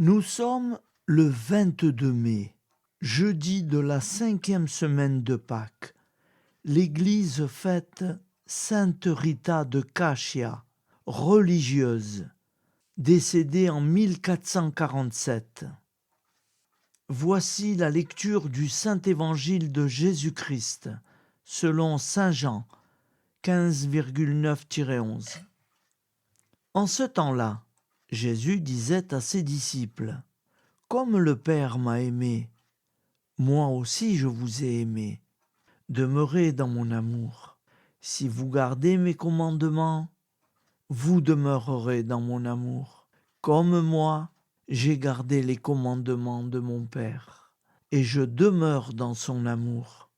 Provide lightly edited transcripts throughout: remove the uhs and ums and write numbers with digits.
Nous sommes le 22 mai, jeudi de la 5e semaine de Pâques. L'Église fête Sainte Rita de Cascia, religieuse, décédée en 1447. Voici la lecture du Saint-Évangile de Jésus-Christ, selon Saint Jean, 15,9-11. En ce temps-là, Jésus disait à ses disciples : « Comme le Père m'a aimé, moi aussi je vous ai aimé. Demeurez dans mon amour. Si vous gardez mes commandements, vous demeurerez dans mon amour. Comme moi, j'ai gardé les commandements de mon Père, et je demeure dans son amour.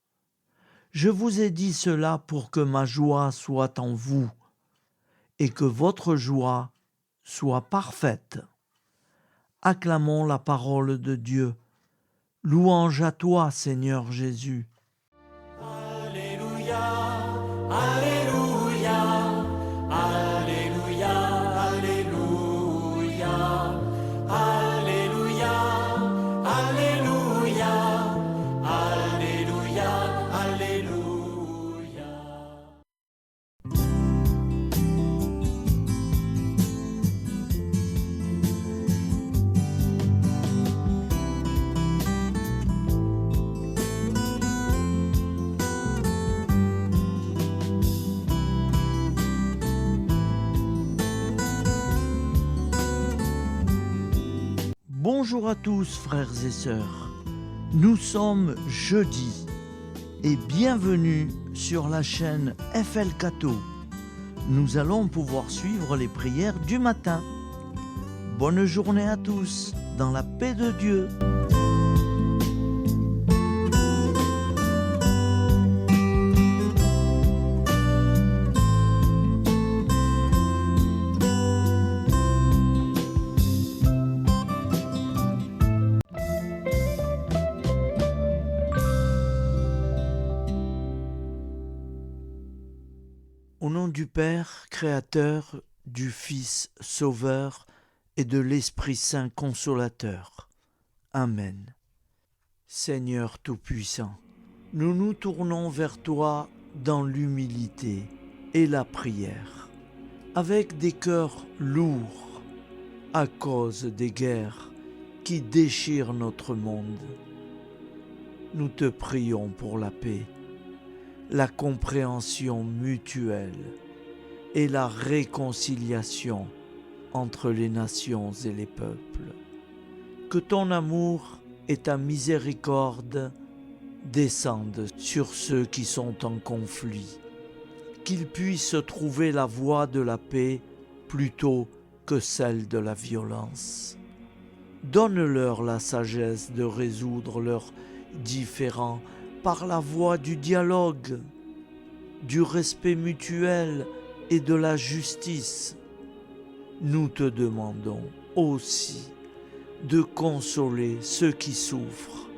Je vous ai dit cela pour que ma joie soit en vous, et que votre joie soit parfaite. » Acclamons la parole de Dieu. Louange à toi, Seigneur Jésus. Alléluia, Alléluia, Alléluia, Alléluia, Alléluia, Alléluia, Alléluia, Alléluia. Bonjour à tous, frères et sœurs. Nous sommes jeudi et bienvenue sur la chaîne FL Cato. Nous allons pouvoir suivre les prières du matin. Bonne journée à tous, dans la paix de Dieu. Au nom du Père, Créateur, du Fils, Sauveur, et de l'Esprit Saint Consolateur. Amen. Seigneur Tout-Puissant, nous nous tournons vers toi dans l'humilité et la prière, avec des cœurs lourds à cause des guerres qui déchirent notre monde. Nous te prions pour la paix, la compréhension mutuelle et la réconciliation entre les nations et les peuples. Que ton amour et ta miséricorde descendent sur ceux qui sont en conflit, qu'ils puissent trouver la voie de la paix plutôt que celle de la violence. Donne-leur la sagesse de résoudre leurs différends par la voie du dialogue, du respect mutuel et de la justice. Nous te demandons aussi de consoler ceux qui souffrent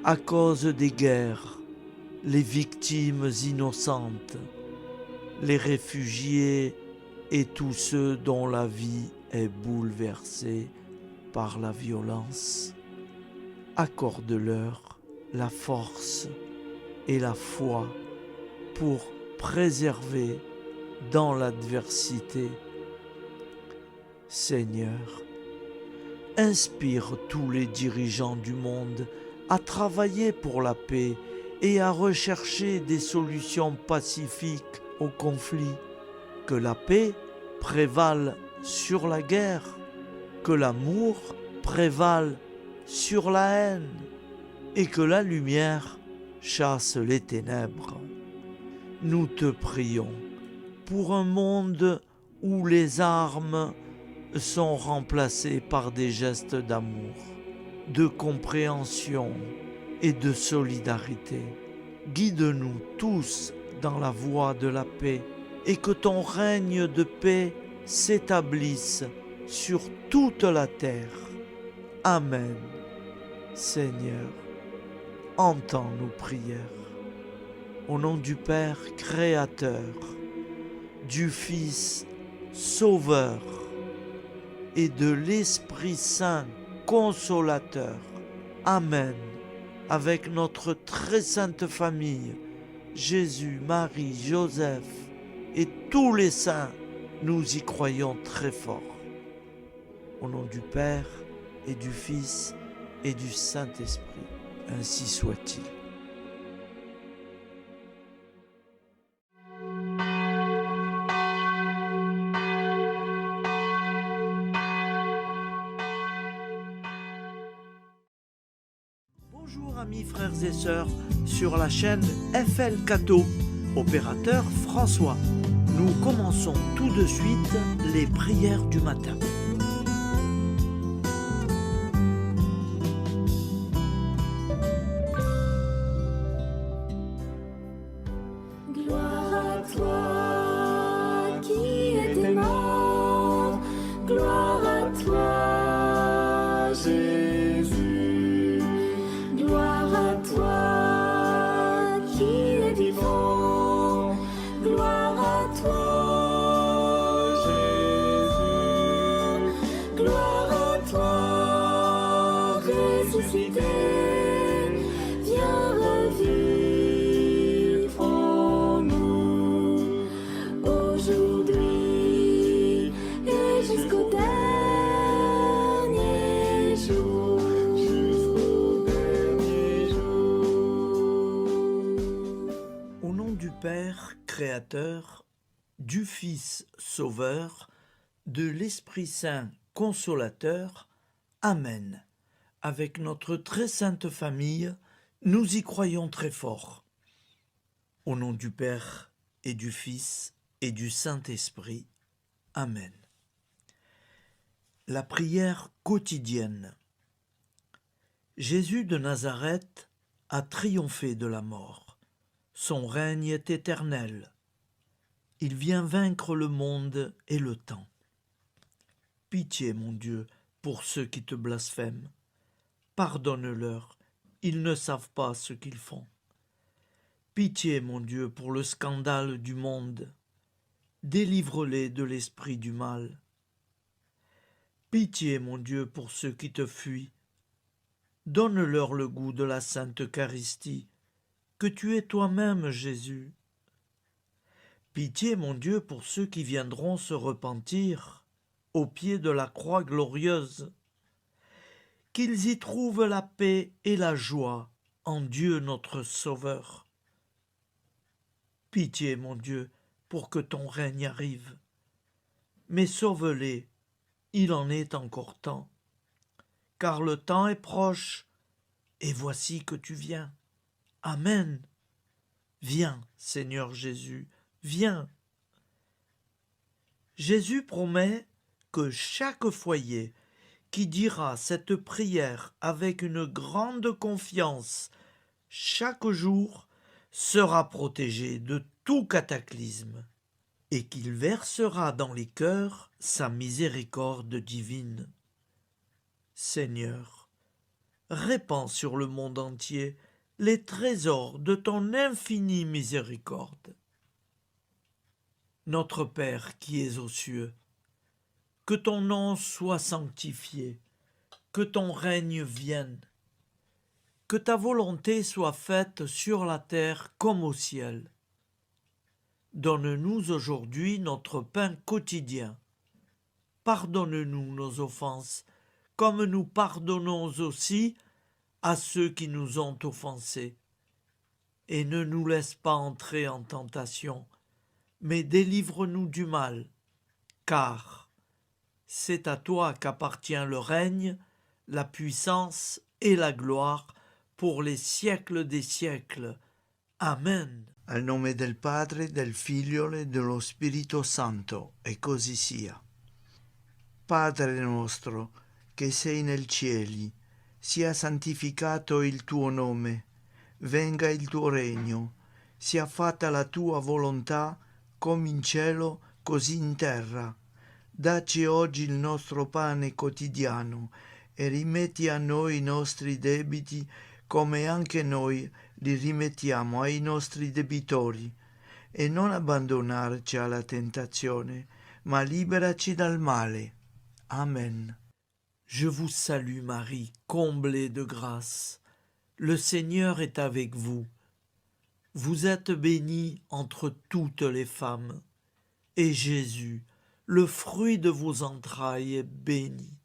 à cause des guerres, les victimes innocentes, les réfugiés et tous ceux dont la vie est bouleversée par la violence. Accorde-leur la force et la foi pour préserver dans l'adversité. Seigneur, inspire tous les dirigeants du monde à travailler pour la paix et à rechercher des solutions pacifiques aux conflits. Que la paix prévale sur la guerre, que l'amour prévale sur la haine et que la lumière chasse les ténèbres. Nous te prions pour un monde où les armes sont remplacées par des gestes d'amour, de compréhension et de solidarité. Guide-nous tous dans la voie de la paix et que ton règne de paix s'établisse sur toute la terre. Amen. Seigneur, entends nos prières. Au nom du Père Créateur, du Fils Sauveur et de l'Esprit Saint consolateur. Amen. Avec notre très sainte famille, Jésus, Marie, Joseph et tous les saints, nous y croyons très fort. Au nom du Père et du Fils et du Saint-Esprit, ainsi soit-il. Bonjour amis frères et sœurs sur la chaîne FL Cato, opérateur François. Nous commençons tout de suite les prières du matin. Gloire à toi qui es mort, gloire à toi Jésus, gloire à toi qui es vivant, gloire à toi Jésus, gloire à toi ressuscité, viens revivre en nous aujourd'hui et jusqu'au dernier jour. Au nom du Père créateur, du Fils sauveur, de l'Esprit Saint consolateur. Amen. Avec notre très sainte famille, nous y croyons très fort. Au nom du Père et du Fils et du Saint-Esprit. Amen. La prière quotidienne. Jésus de Nazareth a triomphé de la mort. Son règne est éternel. Il vient vaincre le monde et le temps. Pitié, mon Dieu, pour ceux qui te blasphèment. Pardonne-leur, ils ne savent pas ce qu'ils font. Pitié, mon Dieu, pour le scandale du monde. Délivre-les de l'esprit du mal. Pitié, mon Dieu, pour ceux qui te fuient. Donne-leur le goût de la Sainte Eucharistie, que tu es toi-même, Jésus. Pitié, mon Dieu, pour ceux qui viendront se repentir au pied de la croix glorieuse, qu'ils y trouvent la paix et la joie en Dieu notre Sauveur. Pitié, mon Dieu, pour que ton règne arrive. Mais sauve-les, il en est encore temps, car le temps est proche, et voici que tu viens. Amen. Viens, Seigneur Jésus, viens. Jésus promet que chaque foyer qui dira cette prière avec une grande confiance chaque jour sera protégé de tout cataclysme et qu'il versera dans les cœurs sa miséricorde divine. Seigneur, répands sur le monde entier les trésors de ton infinie miséricorde. Notre Père qui es aux cieux, que ton nom soit sanctifié, que ton règne vienne, que ta volonté soit faite sur la terre comme au ciel. Donne-nous aujourd'hui notre pain quotidien. Pardonne-nous nos offenses, comme nous pardonnons aussi à ceux qui nous ont offensés. Et ne nous laisse pas entrer en tentation, mais délivre-nous du mal, car c'est à toi qu'appartient le règne, la puissance et la gloire pour les siècles des siècles. Amen. Al nome del Padre, del Figlio e dello Spirito Santo, e così sia. Padre nostro, che sei nel cieli, sia santificato il tuo nome, venga il tuo regno, sia fatta la tua volontà, come in cielo, così in terra. Dacci oggi il nostro pane quotidiano e rimetti a noi i nostri debiti, come anche noi li rimettiamo ai nostri debitori, e non abbandonarci alla tentazione, ma liberaci dal male. Amen. Je vous salue Marie, comblée de grâce. Le Seigneur est avec vous. Vous êtes bénie entre toutes les femmes, et Jésus, le fruit de vos entrailles, est béni.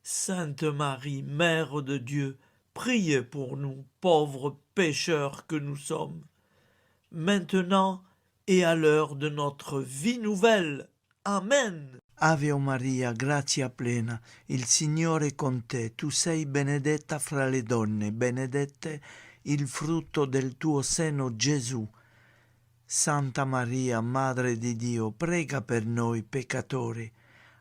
Sainte Marie, Mère de Dieu, priez pour nous, pauvres pécheurs que nous sommes, maintenant et à l'heure de notre vie nouvelle. Amen. Ave Maria, grazia plena, il Signore è con te, tu sei benedetta fra le donne, benedetto il frutto del tuo seno, Gesù. Santa Maria, Madre di Dio, prega per noi peccatori,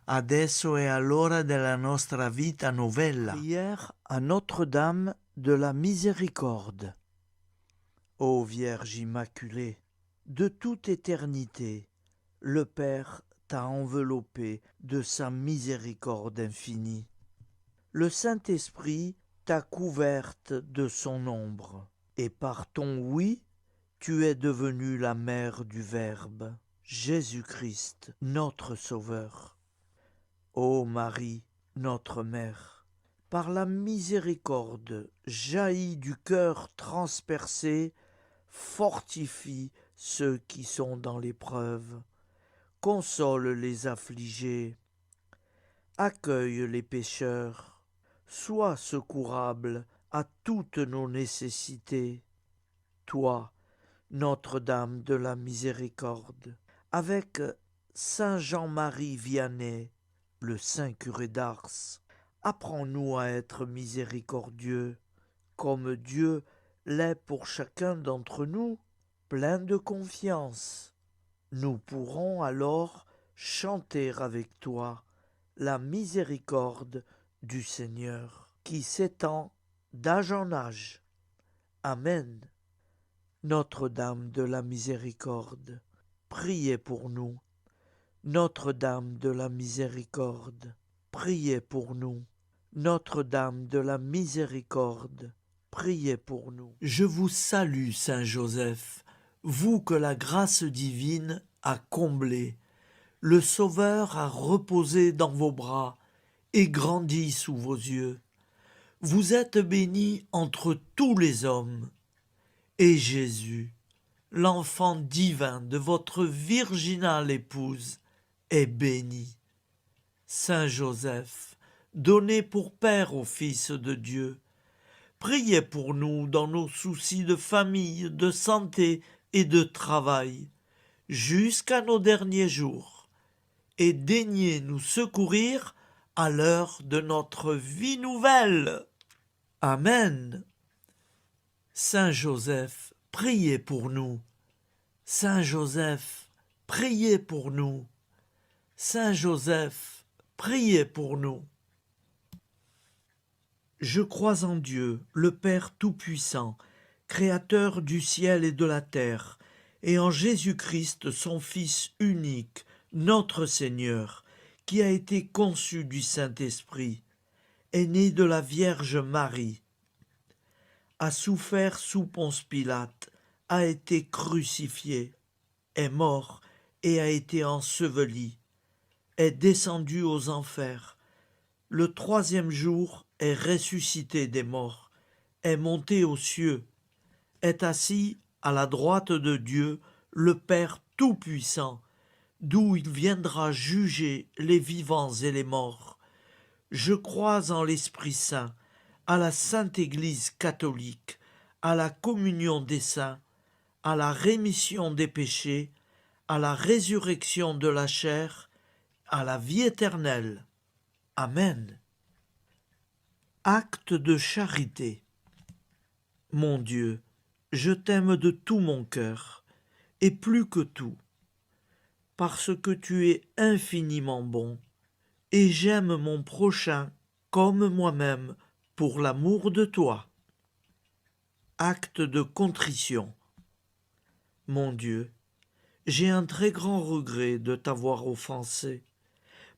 adesso e all'ora della nostra vita novella. Prière à Notre-Dame de la Miséricorde. Ô Vierge Immaculée, de toute éternité, le Père t'a enveloppé de sa miséricorde infinie. Le Saint-Esprit t'a couverte de son ombre, et par ton oui, tu es devenue la mère du Verbe, Jésus-Christ, notre Sauveur. Ô Marie, notre Mère, par la miséricorde jaillie du cœur transpercé, fortifie ceux qui sont dans l'épreuve, console les affligés, accueille les pécheurs, sois secourable à toutes nos nécessités. Toi, Notre-Dame de la Miséricorde, avec Saint Jean-Marie Vianney, le saint curé d'Ars, apprends-nous à être miséricordieux, comme Dieu l'est pour chacun d'entre nous, plein de confiance. Nous pourrons alors chanter avec toi la miséricorde du Seigneur, qui s'étend d'âge en âge. Amen. Notre-Dame de la Miséricorde, priez pour nous. Notre-Dame de la Miséricorde, priez pour nous. Notre-Dame de la Miséricorde, priez pour nous. Je vous salue, Saint Joseph, vous que la grâce divine a comblé. Le Sauveur a reposé dans vos bras et grandi sous vos yeux. Vous êtes bénie entre tous les hommes. Et Jésus, l'enfant divin de votre virginale épouse, est béni. Saint Joseph, donné pour Père au Fils de Dieu, priez pour nous dans nos soucis de famille, de santé et de travail, jusqu'à nos derniers jours, et daignez nous secourir à l'heure de notre vie nouvelle. Amen. Saint Joseph, priez pour nous. Saint Joseph, priez pour nous. Saint Joseph, priez pour nous. Je crois en Dieu, le Père Tout-Puissant, Créateur du ciel et de la terre, et en Jésus-Christ, son Fils unique, notre Seigneur, qui a été conçu du Saint-Esprit, est né de la Vierge Marie, a souffert sous Ponce Pilate, a été crucifié, est mort et a été enseveli, est descendu aux enfers, le troisième jour est ressuscité des morts, est monté aux cieux, est assis à la droite de Dieu, le Père Tout-Puissant, d'où il viendra juger les vivants et les morts. Je crois en l'Esprit Saint, à la Sainte Église catholique, à la communion des saints, à la rémission des péchés, à la résurrection de la chair, à la vie éternelle. Amen. Acte de charité. Mon Dieu, je t'aime de tout mon cœur, et plus que tout, parce que tu es infiniment bon, et j'aime mon prochain comme moi-même, pour l'amour de toi. Acte de contrition. Mon Dieu, j'ai un très grand regret de t'avoir offensé,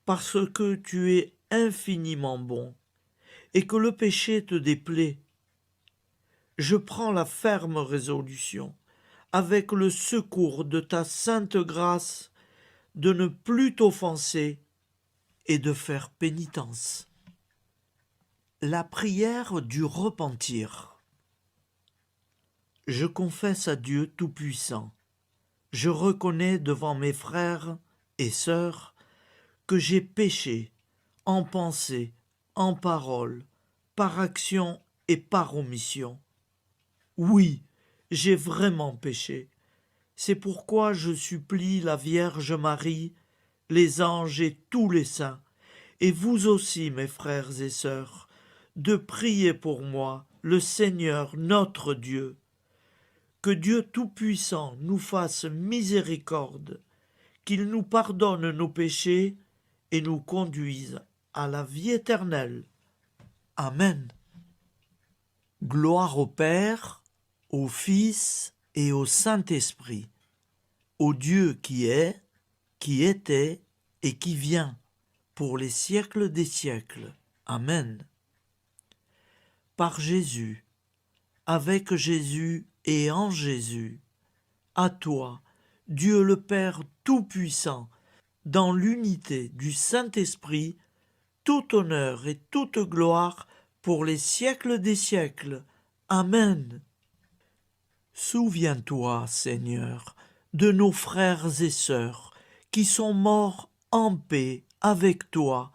parce que tu es infiniment bon, et que le péché te déplaît. Je prends la ferme résolution, avec le secours de ta sainte grâce, de ne plus t'offenser et de faire pénitence. La prière du repentir. Je confesse à Dieu Tout-Puissant. Je reconnais devant mes frères et sœurs que j'ai péché en pensée, en parole, par action et par omission. Oui, j'ai vraiment péché. C'est pourquoi je supplie la Vierge Marie, les anges et tous les saints, et vous aussi, mes frères et sœurs, de prier pour moi, le Seigneur notre Dieu. Que Dieu Tout-Puissant nous fasse miséricorde, qu'il nous pardonne nos péchés et nous conduise à la vie éternelle. Amen. Gloire au Père, au Fils et au Saint-Esprit, au Dieu qui est, qui était et qui vient, pour les siècles des siècles. Amen. Par Jésus, avec Jésus et en Jésus, à toi, Dieu le Père Tout-Puissant, dans l'unité du Saint-Esprit, tout honneur et toute gloire pour les siècles des siècles. Amen. Souviens-toi, Seigneur, de nos frères et sœurs qui sont morts en paix avec toi.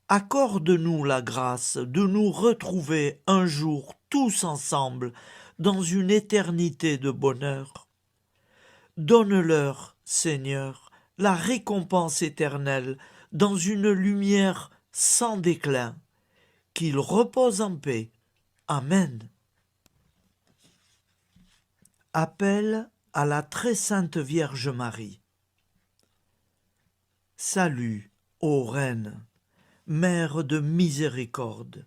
Accorde-nous la grâce de nous retrouver un jour tous ensemble dans une éternité de bonheur. Donne-leur, Seigneur, la récompense éternelle dans une lumière sans déclin. Qu'ils reposent en paix. Amen. Appel à la très sainte Vierge Marie. Salut, ô Reine, Mère de miséricorde,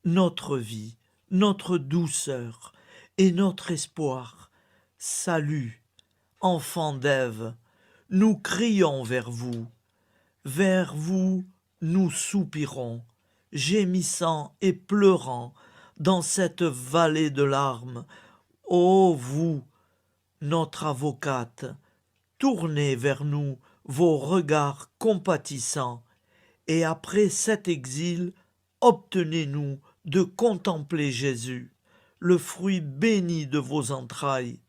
notre vie, notre douceur et notre espoir. Salut, enfant d'Ève, nous crions vers vous. Vers vous, nous soupirons, gémissant et pleurant dans cette vallée de larmes. Ô vous, notre avocate, tournez vers nous vos regards compatissants, et après cet exil, obtenez-nous de contempler Jésus, le fruit béni de vos entrailles.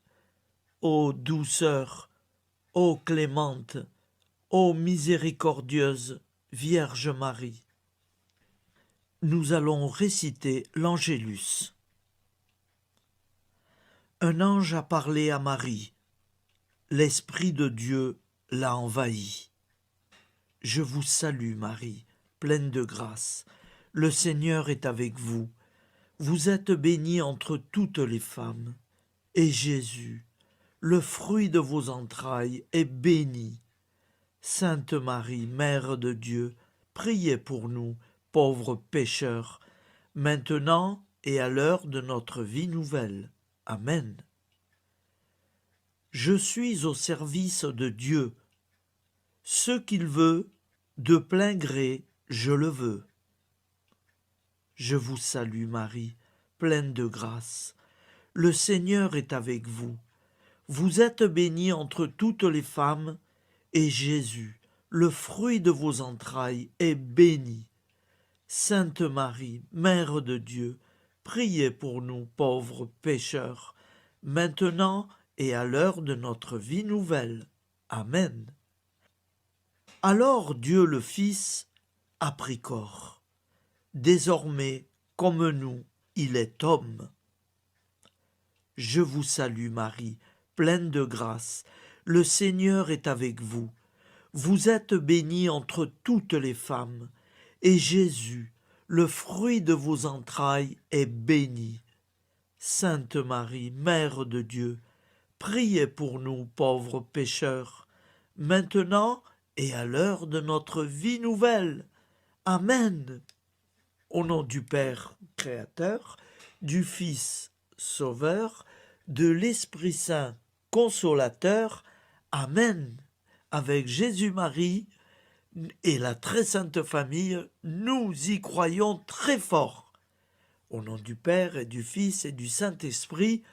Ô douceur, ô clémente, ô miséricordieuse Vierge Marie. Nous allons réciter l'Angélus. Un ange a parlé à Marie. L'Esprit de Dieu l'a envahie. Je vous salue, Marie, pleine de grâce. Le Seigneur est avec vous. Vous êtes bénie entre toutes les femmes. Et Jésus, le fruit de vos entrailles, est béni. Sainte Marie, Mère de Dieu, priez pour nous, pauvres pécheurs, maintenant et à l'heure de notre vie nouvelle. Amen. Je suis au service de Dieu. Ce qu'il veut, de plein gré, je le veux. Je vous salue, Marie, pleine de grâce. Le Seigneur est avec vous. Vous êtes bénie entre toutes les femmes, et Jésus, le fruit de vos entrailles, est béni. Sainte Marie, Mère de Dieu, priez pour nous pauvres pécheurs, maintenant et à l'heure de notre vie nouvelle. Amen. Alors Dieu le Fils a pris corps. Désormais, comme nous, il est homme. Je vous salue Marie, pleine de grâce. Le Seigneur est avec vous. Vous êtes bénie entre toutes les femmes, et Jésus, le fruit de vos entrailles, est béni. Sainte Marie, Mère de Dieu, priez pour nous pauvres pécheurs, maintenant et à l'heure de notre vie nouvelle. Amen. Au nom du Père Créateur, du Fils Sauveur, de l'Esprit Saint Consolateur. Amen. Avec Jésus-Marie et la très sainte famille, nous y croyons très fort. Au nom du Père et du Fils et du Saint-Esprit,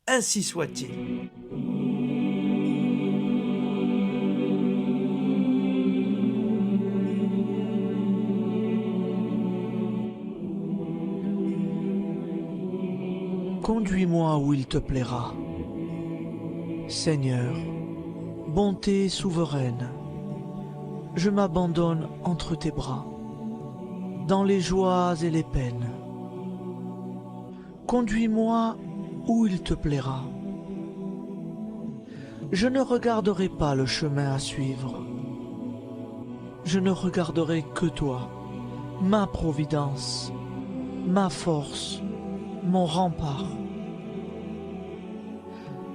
ainsi soit-il. Conduis-moi où il te plaira. Seigneur, bonté souveraine, je m'abandonne entre tes bras, dans les joies et les peines. Conduis-moi où il te plaira. Je ne regarderai pas le chemin à suivre. Je ne regarderai que toi, ma providence, ma force, mon rempart.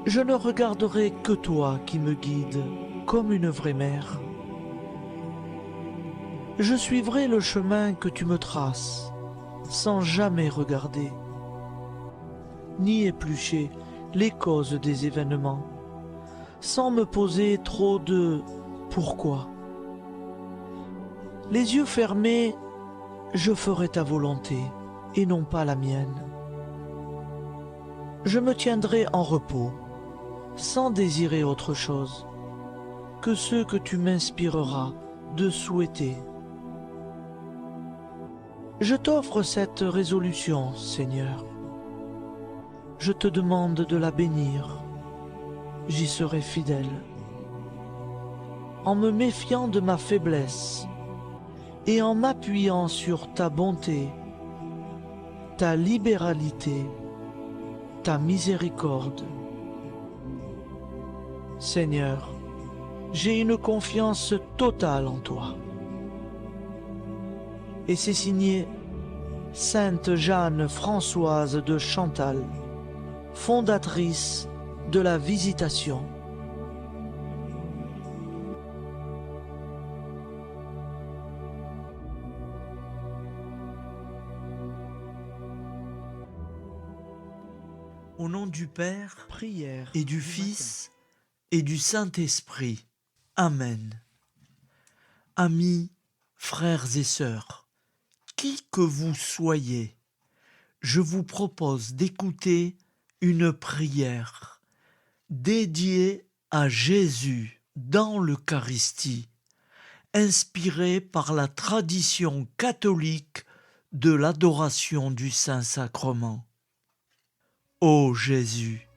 Je ne regarderai que toi qui me guides comme une vraie mère. Je suivrai le chemin que tu me traces, sans jamais regarder, ni éplucher les causes des événements, sans me poser trop de pourquoi. Les yeux fermés, je ferai ta volonté et non pas la mienne. Je me tiendrai en repos, sans désirer autre chose que ce que tu m'inspireras de souhaiter. Je t'offre cette résolution, Seigneur. Je te demande de la bénir. J'y serai fidèle. En me méfiant de ma faiblesse et en m'appuyant sur ta bonté, ta libéralité, ta miséricorde. Seigneur, j'ai une confiance totale en toi. Et c'est signé Sainte Jeanne Françoise de Chantal, fondatrice de la Visitation. Au nom du Père, prière, et du Fils, et du Saint-Esprit. Amen. Amis, frères et sœurs, qui que vous soyez, je vous propose d'écouter une prière dédiée à Jésus dans l'Eucharistie, inspirée par la tradition catholique de l'adoration du Saint-Sacrement. Ô Jésus,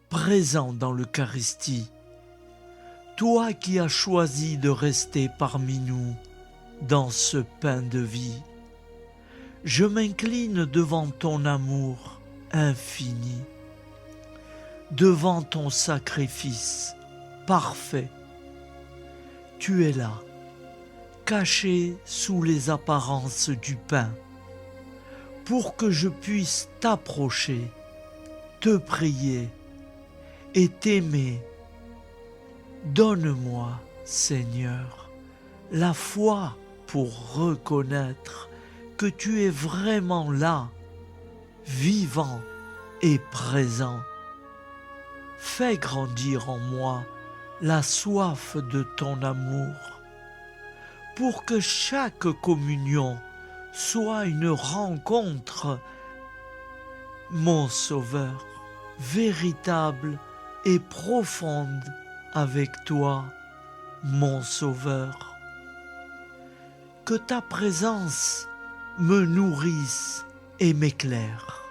présent dans l'Eucharistie, toi qui as choisi de rester parmi nous dans ce pain de vie, je m'incline devant ton amour infini, devant ton sacrifice parfait. Tu es là, caché sous les apparences du pain, pour que je puisse t'approcher, te prier et t'aimer. Donne-moi, Seigneur, la foi pour reconnaître que tu es vraiment là, vivant et présent. Fais grandir en moi la soif de ton amour, pour que chaque communion soit une rencontre, mon Sauveur, véritable et profonde avec toi, mon Sauveur. Que ta présence me nourrisse et m'éclaire.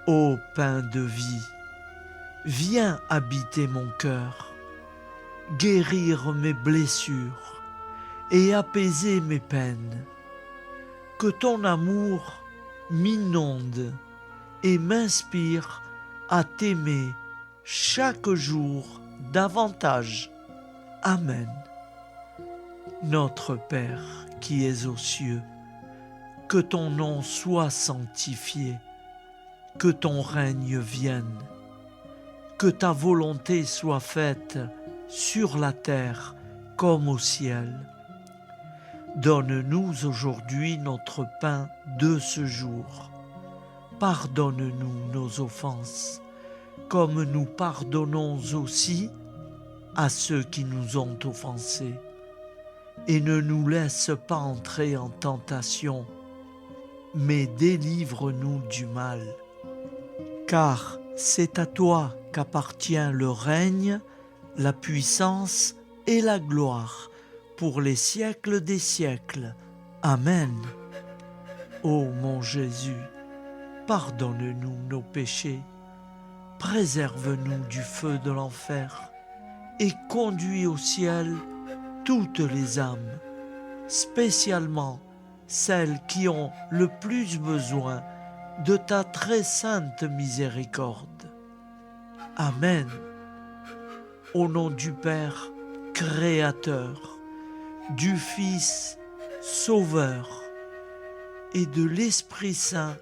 Ô pain de vie, viens habiter mon cœur, guérir mes blessures et apaiser mes peines. Que ton amour m'inonde et m'inspire à t'aimer chaque jour davantage. Amen. Notre Père qui es aux cieux, que ton nom soit sanctifié, que ton règne vienne, que ta volonté soit faite sur la terre comme au ciel. Donne-nous aujourd'hui notre pain de ce jour. Pardonne-nous nos offenses, comme nous pardonnons aussi à ceux qui nous ont offensés. Et ne nous laisse pas entrer en tentation, mais délivre-nous du mal. Car c'est à toi qu'appartient le règne, la puissance et la gloire pour les siècles des siècles. Amen. Ô mon Jésus, pardonne-nous nos péchés, préserve-nous du feu de l'enfer et conduis au ciel toutes les âmes, spécialement celles qui ont le plus besoin de ta très sainte miséricorde. Amen. Au nom du Père Créateur, du Fils Sauveur et de l'Esprit Saint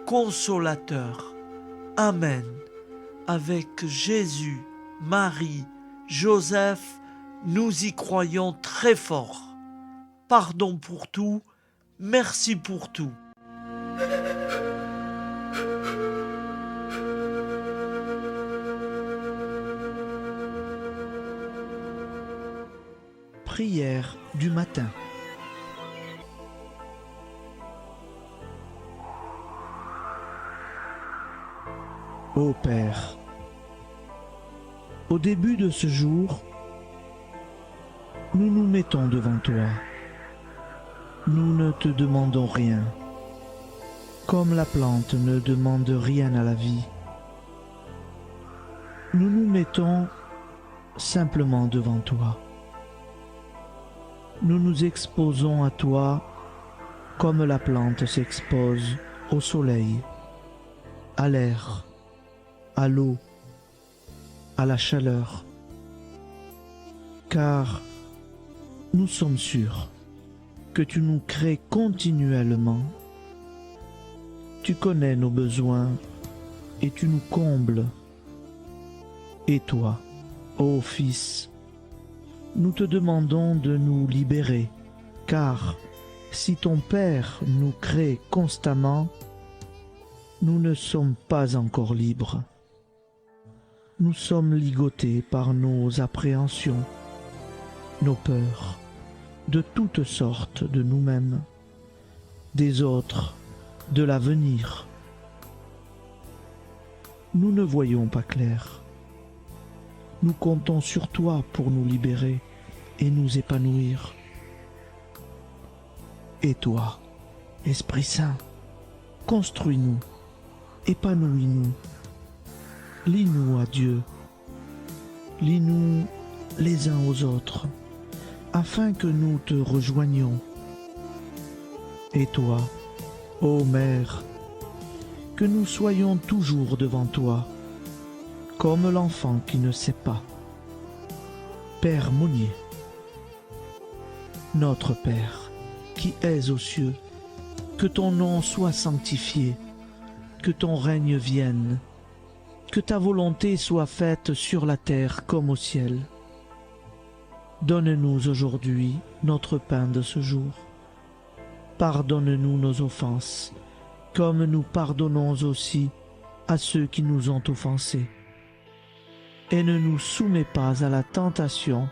Consolateur. Amen. Avec Jésus, Marie, Joseph, nous y croyons très fort. Pardon pour tout, merci pour tout. Prière du matin. Ô Père, au début de ce jour, nous nous mettons devant toi. Nous ne te demandons rien, comme la plante ne demande rien à la vie. Nous nous mettons simplement devant toi. Nous nous exposons à toi comme la plante s'expose au soleil, à l'air, à l'eau, à la chaleur, car nous sommes sûrs que tu nous crées continuellement. Tu connais nos besoins et tu nous combles. Et toi, ô Fils, nous te demandons de nous libérer, car si ton Père nous crée constamment, nous ne sommes pas encore libres. Nous sommes ligotés par nos appréhensions, nos peurs, de toutes sortes de nous-mêmes, des autres, de l'avenir. Nous ne voyons pas clair. Nous comptons sur toi pour nous libérer et nous épanouir. Et toi, Esprit Saint, construis-nous, épanouis-nous, lie-nous à Dieu, lie-nous les uns aux autres, afin que nous te rejoignions. Et toi, ô Mère, que nous soyons toujours devant toi, comme l'enfant qui ne sait pas. Père Monnier, notre Père, qui es aux cieux, que ton nom soit sanctifié, que ton règne vienne, que ta volonté soit faite sur la terre comme au ciel. Donne-nous aujourd'hui notre pain de ce jour. Pardonne-nous nos offenses, comme nous pardonnons aussi à ceux qui nous ont offensés. Et ne nous soumets pas à la tentation,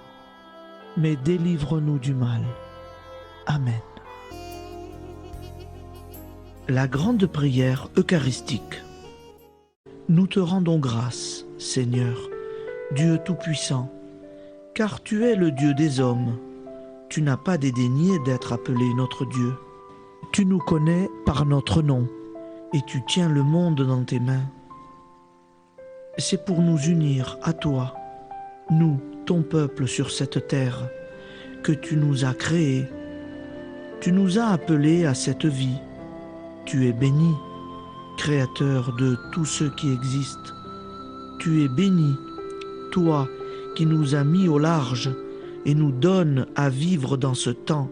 mais délivre-nous du mal. Amen. La grande prière eucharistique. Nous te rendons grâce, Seigneur, Dieu Tout-Puissant, car tu es le Dieu des hommes. Tu n'as pas dédaigné d'être appelé notre Dieu. Tu nous connais par notre nom, et tu tiens le monde dans tes mains. C'est pour nous unir à toi, nous, ton peuple sur cette terre, que tu nous as créés. Tu nous as appelés à cette vie. Tu es béni, Créateur de tout ce qui existe. Tu es béni, toi qui nous as mis au large et nous donnes à vivre dans ce temps.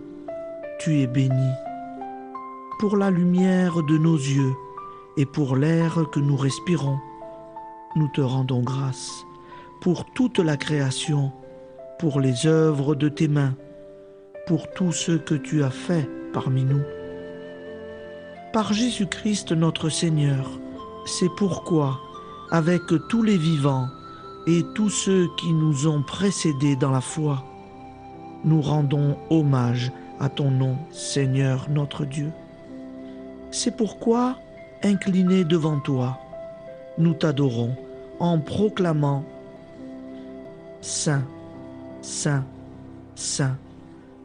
Tu es béni. Pour la lumière de nos yeux et pour l'air que nous respirons, nous te rendons grâce. Pour toute la création, pour les œuvres de tes mains, pour tout ce que tu as fait parmi nous. Par Jésus-Christ notre Seigneur, c'est pourquoi, avec tous les vivants et tous ceux qui nous ont précédés dans la foi, nous rendons hommage à ton nom, Seigneur notre Dieu. C'est pourquoi, inclinés devant toi, nous t'adorons en proclamant « Saint, Saint, Saint ».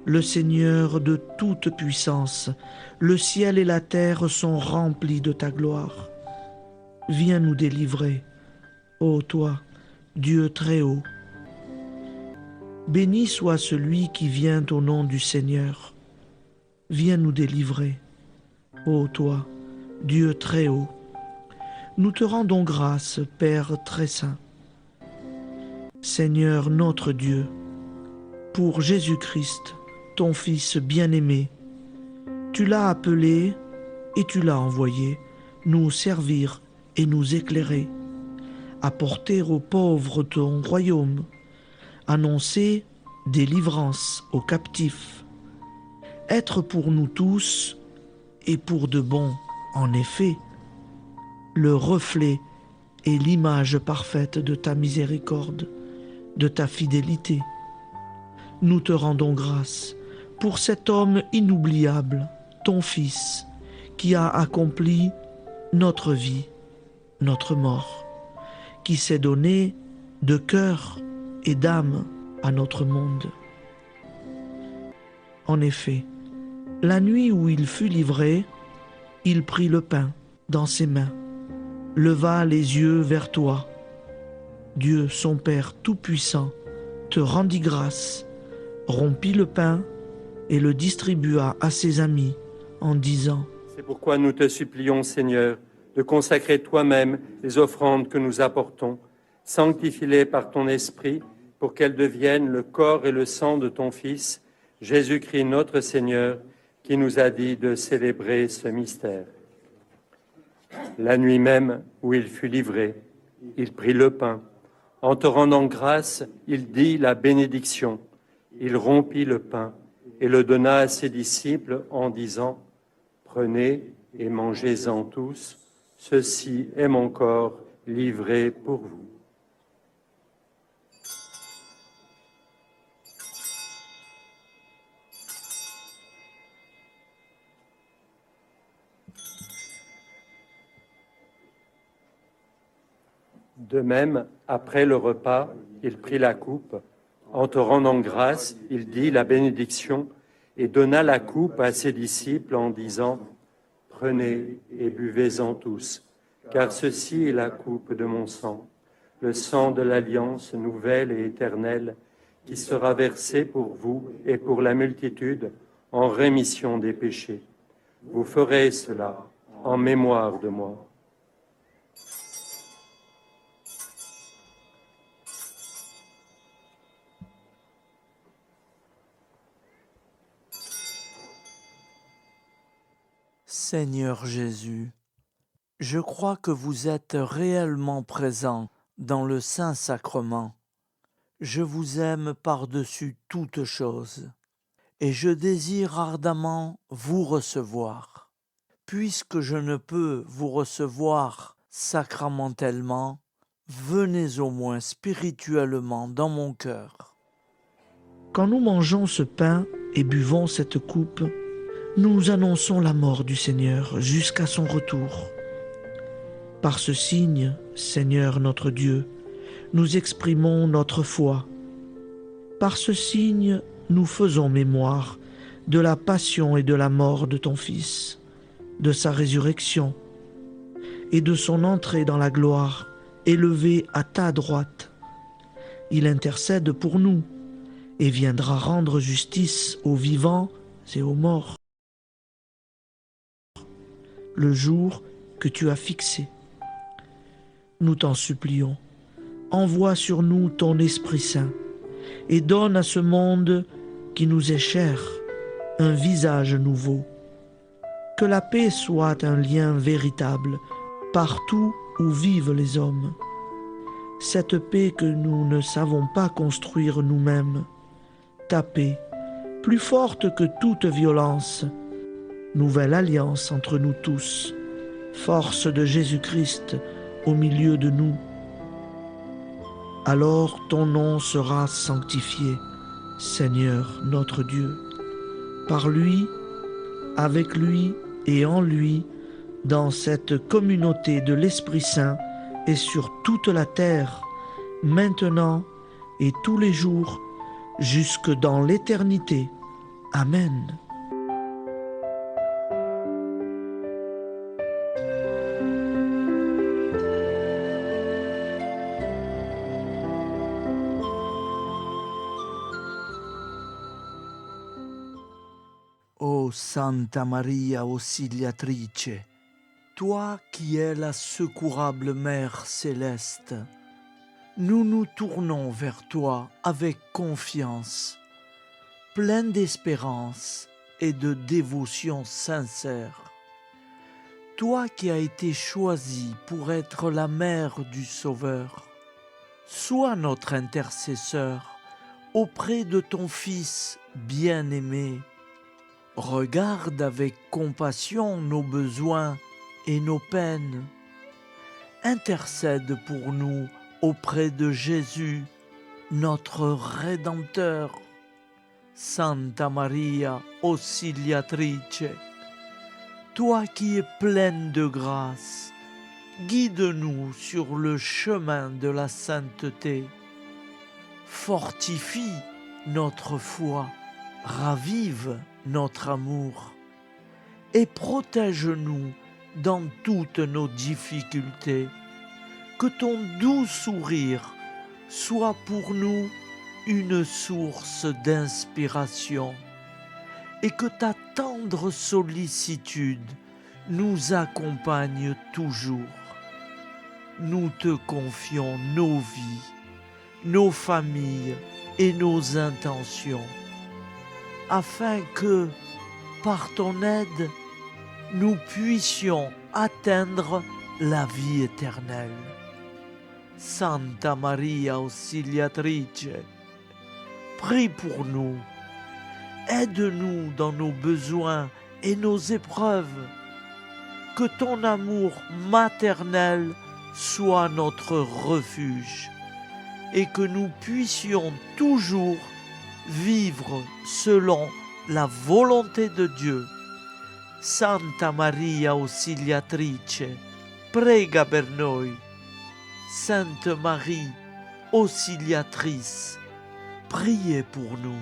Le Seigneur de toute puissance, le ciel et la terre sont remplis de ta gloire. viens nous délivrer. Ô toi, Dieu très haut. Béni soit celui qui vient au nom du Seigneur. Viens nous délivrer. Ô toi, Dieu très haut. Nous te rendons grâce, Père très saint. Seigneur notre Dieu, pour Jésus-Christ, ton Fils bien-aimé, tu l'as appelé et tu l'as envoyé nous servir et nous éclairer, apporter aux pauvres ton royaume, annoncer délivrance aux captifs, être pour nous tous et pour de bon, en effet, le reflet et l'image parfaite de ta miséricorde, de ta fidélité. Nous te rendons grâce pour cet homme inoubliable, ton Fils, qui a accompli notre vie, notre mort, qui s'est donné de cœur et d'âme à notre monde. En effet, la nuit où il fut livré, il prit le pain dans ses mains, leva les yeux vers toi. Dieu, son Père tout-puissant, te rendit grâce, rompit le pain et le distribua à ses amis en disant : C'est pourquoi nous te supplions, Seigneur, de consacrer toi-même les offrandes que nous apportons, sanctifie-les par ton Esprit, pour qu'elles deviennent le corps et le sang de ton Fils, Jésus-Christ notre Seigneur, qui nous a dit de célébrer ce mystère. La nuit même où il fut livré, il prit le pain. En te rendant grâce, il dit la bénédiction. Il rompit le pain et le donna à ses disciples en disant : Prenez et mangez-en tous, ceci est mon corps livré pour vous. De même, après le repas, il prit la coupe. En te rendant grâce, il dit la bénédiction et donna la coupe à ses disciples en disant : Prenez et buvez-en tous, car ceci est la coupe de mon sang, le sang de l'alliance nouvelle et éternelle, qui sera versé pour vous et pour la multitude en rémission des péchés. Vous ferez cela en mémoire de moi. Seigneur Jésus, je crois que vous êtes réellement présent dans le Saint-Sacrement. Je vous aime par-dessus toute chose et je désire ardemment vous recevoir. Puisque je ne peux vous recevoir sacramentellement, venez au moins spirituellement dans mon cœur. Quand nous mangeons ce pain et buvons cette coupe, nous annonçons la mort du Seigneur jusqu'à son retour. Par ce signe, Seigneur notre Dieu, nous exprimons notre foi. Par ce signe, nous faisons mémoire de la passion et de la mort de ton Fils, de sa résurrection et de son entrée dans la gloire, élevé à ta droite. Il intercède pour nous et viendra rendre justice aux vivants et aux morts. Le jour que tu as fixé. Nous t'en supplions, envoie sur nous ton Esprit Saint et donne à ce monde qui nous est cher un visage nouveau. Que la paix soit un lien véritable partout où vivent les hommes. Cette paix que nous ne savons pas construire nous-mêmes. Ta paix, plus forte que toute violence, nouvelle alliance entre nous tous, force de Jésus-Christ au milieu de nous. Alors ton nom sera sanctifié, Seigneur notre Dieu. Par lui, avec lui et en lui, dans cette communauté de l'Esprit Saint et sur toute la terre, maintenant et tous les jours, jusque dans l'éternité. Amen. Ô Santa Maria Auxiliatrice, toi qui es la secourable Mère céleste, nous nous tournons vers toi avec confiance, plein d'espérance et de dévotion sincère. Toi qui as été choisie pour être la mère du Sauveur, sois notre intercesseur auprès de ton Fils bien-aimé. Regarde avec compassion nos besoins et nos peines. Intercède pour nous auprès de Jésus, notre Rédempteur. Santa Maria Auxiliatrice, toi qui es pleine de grâce, guide-nous sur le chemin de la sainteté. Fortifie notre foi, ravive notre amour et protège-nous dans toutes nos difficultés. Que ton doux sourire soit pour nous une source d'inspiration et que ta tendre sollicitude nous accompagne toujours. Nous te confions nos vies, nos familles et nos intentions, afin que, par ton aide, nous puissions atteindre la vie éternelle. Santa Maria Auxiliatrice, prie pour nous, aide-nous dans nos besoins et nos épreuves, que ton amour maternel soit notre refuge et que nous puissions toujours vivre selon la volonté de Dieu. Santa Maria Auxiliatrice, prega per noi. Sainte Marie, Auxiliatrice, priez pour nous.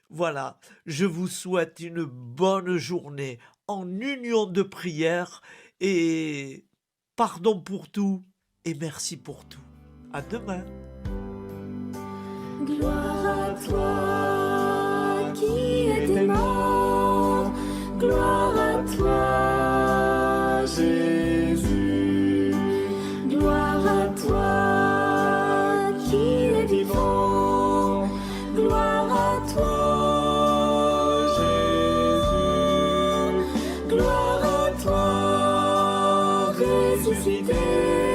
Voilà, je vous souhaite une bonne journée en union de prière et pardon pour tout et merci pour tout. À demain. Gloire à toi qui es aimant, gloire à toi ressuscité.